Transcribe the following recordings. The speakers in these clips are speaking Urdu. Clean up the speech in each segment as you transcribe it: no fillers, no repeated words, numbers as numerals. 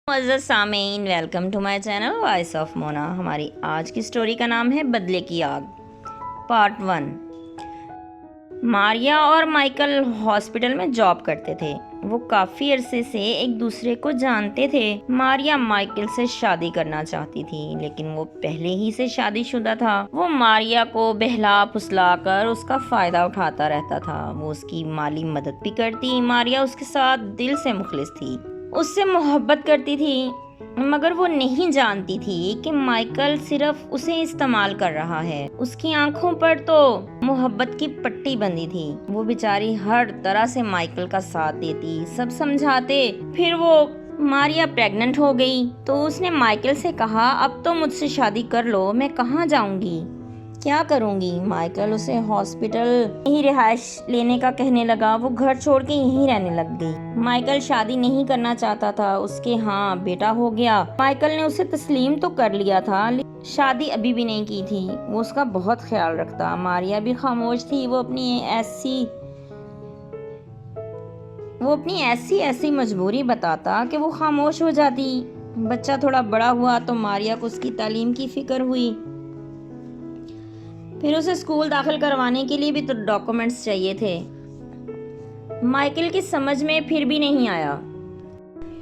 معزز سامعین، welcome to my channel voice of Mona. ہماری آج کی سٹوری کا نام ہے بدلے کی آگ، پارٹ 1۔ ماریا اور مائیکل ہاسپٹل میں جاب کرتے تھے۔ وہ کافی عرصے سے ایک دوسرے کو جانتے تھے۔ ماریا مائیکل سے شادی کرنا چاہتی تھی، لیکن وہ پہلے ہی سے شادی شدہ تھا۔ وہ ماریا کو بہلا پھسلا کر اس کا فائدہ اٹھاتا رہتا تھا۔ وہ اس کی مالی مدد بھی کرتی۔ ماریا اس کے ساتھ دل سے مخلص تھی، اس سے محبت کرتی تھی، مگر وہ نہیں جانتی تھی کہ مائیکل صرف اسے استعمال کر رہا ہے۔ اس کی آنکھوں پر تو محبت کی پٹی بندھی تھی۔ وہ بیچاری ہر طرح سے مائیکل کا ساتھ دیتی، سب سمجھاتے۔ پھر وہ ماریا پریگننٹ ہو گئی تو اس نے مائیکل سے کہا، اب تو مجھ سے شادی کر لو، میں کہاں جاؤں گی، کیا کروں گی۔ مائیکل اسے ہاسپٹل یہیں رہائش لینے کا کہنے لگا۔ وہ گھر چھوڑ کے یہیں رہنے لگ گئی۔ مائیکل شادی نہیں کرنا چاہتا تھا۔ اس کے ہاں بیٹا ہو گیا۔ مائیکل نے اسے تسلیم تو کر لیا تھا، شادی ابھی بھی نہیں کی تھی۔ وہ اس کا بہت خیال رکھتا۔ ماریا بھی خاموش تھی۔ وہ اپنی ایسی مجبوری بتاتا کہ وہ خاموش ہو جاتی۔ بچہ تھوڑا بڑا ہوا تو ماریا کو اس کی تعلیم کی فکر ہوئی۔ پھر اسے اسکول داخل کروانے کے لیے بھی تو ڈاکومنٹس چاہیے تھے۔ مائیکل کی سمجھ میں پھر بھی نہیں آیا۔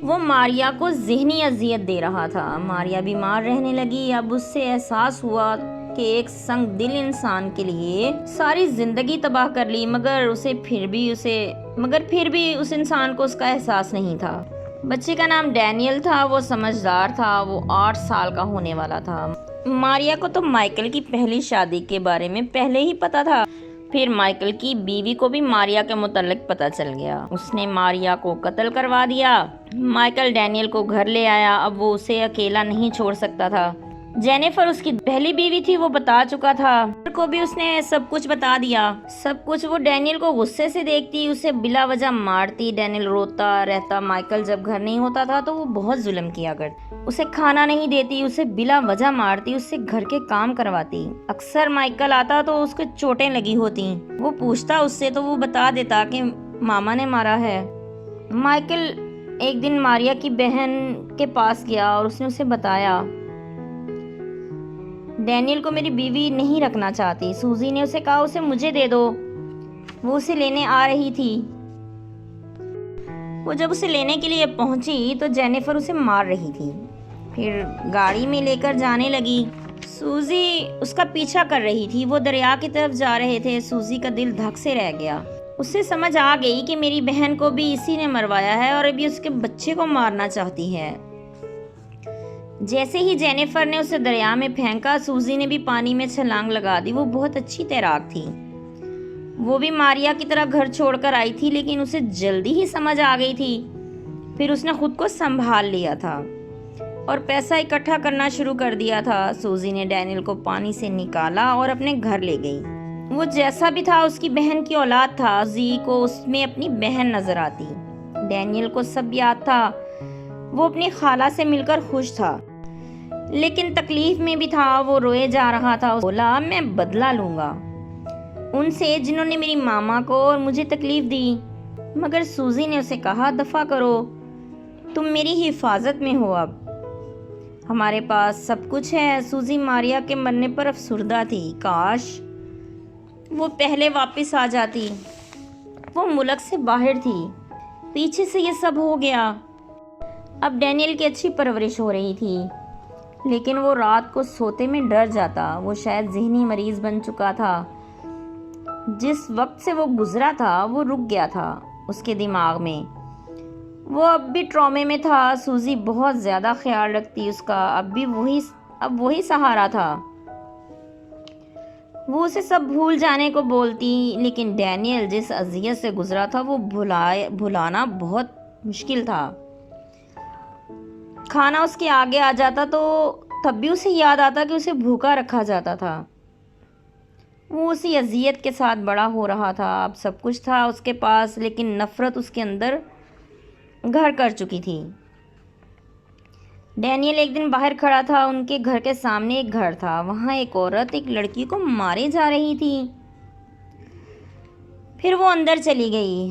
وہ ماریا کو ذہنی اذیت دے رہا تھا۔ ماریا بیمار رہنے لگی۔ اب اس سے احساس ہوا کہ ایک سنگ دل انسان کے لیے ساری زندگی تباہ کر لی، مگر پھر بھی اس انسان کو اس کا احساس نہیں تھا۔ بچے کا نام ڈینیل تھا۔ وہ سمجھدار تھا۔ وہ 8 سال کا ہونے والا تھا۔ ماریا کو تو مائیکل کی پہلی شادی کے بارے میں پہلے ہی پتا تھا۔ پھر مائیکل کی بیوی کو بھی ماریا کے متعلق پتا چل گیا۔ اس نے ماریا کو قتل کروا دیا۔ مائیکل ڈینیل کو گھر لے آیا۔ اب وہ اسے اکیلا نہیں چھوڑ سکتا تھا۔ جینیفر اس کی پہلی بیوی تھی، وہ بتا چکا تھا۔ کو بھی اس نے سب کچھ بتا دیا۔ سب کچھ وہ ڈینیل کو غصے سے دیکھتی، اسے بلا وجہ مارتی۔ ڈینیل روتا رہتا۔ مائیکل جب گھر نہیں ہوتا تھا تو وہ بہت ظلم کیا کرتی۔ اسے کھانا نہیں دیتی، اسے بلا وجہ مارتی، اس سے گھر کے کام کرواتی۔ اکثر مائیکل آتا تو اس کو چوٹیں لگی ہوتی۔ وہ پوچھتا اس سے تو وہ بتا دیتا کہ ماما نے مارا ہے۔ مائیکل ایک دن ماریا کی بہن کے پاس گیا اور اس نے اسے بتایا، ڈینیل کو میری بیوی نہیں رکھنا چاہتی۔ سوزی نے اسے کہا اسے مجھے دے دو۔ وہ اسے لینے آ رہی تھی۔ وہ جب اسے لینے کے لیے پہنچی تو جینیفر اسے مار رہی تھی۔ پھر گاڑی میں لے کر جانے لگی۔ سوزی اس کا پیچھا کر رہی تھی۔ وہ دریا کی طرف جا رہے تھے۔ سوزی کا دل دھک سے رہ گیا۔ اسے سمجھ آ گئی کہ میری بہن کو بھی اسی نے مروایا ہے اور ابھی اس کے بچے کو مارنا چاہتی ہے۔ جیسے ہی جینیفر نے اسے دریا میں پھینکا، سوزی نے بھی پانی میں چھلانگ لگا دی۔ وہ بہت اچھی تیراک تھی۔ وہ بھی ماریا کی طرح گھر چھوڑ کر آئی تھی، لیکن اسے جلدی ہی سمجھ آ گئی تھی۔ پھر اس نے خود کو سنبھال لیا تھا اور پیسہ اکٹھا کرنا شروع کر دیا تھا۔ سوزی نے ڈینیل کو پانی سے نکالا اور اپنے گھر لے گئی۔ وہ جیسا بھی تھا اس کی بہن کی اولاد تھا۔ سوزی کو اس میں اپنی بہن نظر آتی۔ ڈینیل کو سب یاد تھا۔ وہ اپنی خالہ سے مل کر خوش تھا، لیکن تکلیف میں بھی تھا۔ وہ روئے جا رہا تھا۔ بولا، میں بدلہ لوں گا ان سے جنہوں نے میری ماما کو اور مجھے تکلیف دی۔ مگر سوزی نے اسے کہا، دفع کرو، تم میری حفاظت میں ہو، اب ہمارے پاس سب کچھ ہے۔ سوزی ماریا کے مرنے پر افسردہ تھی۔ کاش وہ پہلے واپس آ جاتی۔ وہ ملک سے باہر تھی۔ پیچھے سے یہ سب ہو گیا۔ اب ڈینیل کی اچھی پرورش ہو رہی تھی، لیکن وہ رات کو سوتے میں ڈر جاتا۔ وہ شاید ذہنی مریض بن چکا تھا۔ جس وقت سے وہ گزرا تھا وہ رک گیا تھا اس کے دماغ میں۔ وہ اب بھی ٹرامے میں تھا۔ سوزی بہت زیادہ خیال رکھتی اس کا۔ اب وہی سہارا تھا۔ وہ اسے سب بھول جانے کو بولتی، لیکن ڈینیل جس اذیت سے گزرا تھا وہ بھلانا بہت مشکل تھا۔ کھانا اس کے آگے آ جاتا تو تب بھی اسے یاد آتا کہ اسے بھوکا رکھا جاتا تھا۔ وہ اسی اذیت کے ساتھ بڑا ہو رہا تھا۔ اب سب کچھ تھا اس کے پاس، لیکن نفرت اس کے اندر گھر کر چکی تھی۔ ڈینیل ایک دن باہر کھڑا تھا۔ ان کے گھر کے سامنے ایک گھر تھا۔ وہاں ایک عورت ایک لڑکی کو مارے جا رہی تھی۔ پھر وہ اندر چلی گئی۔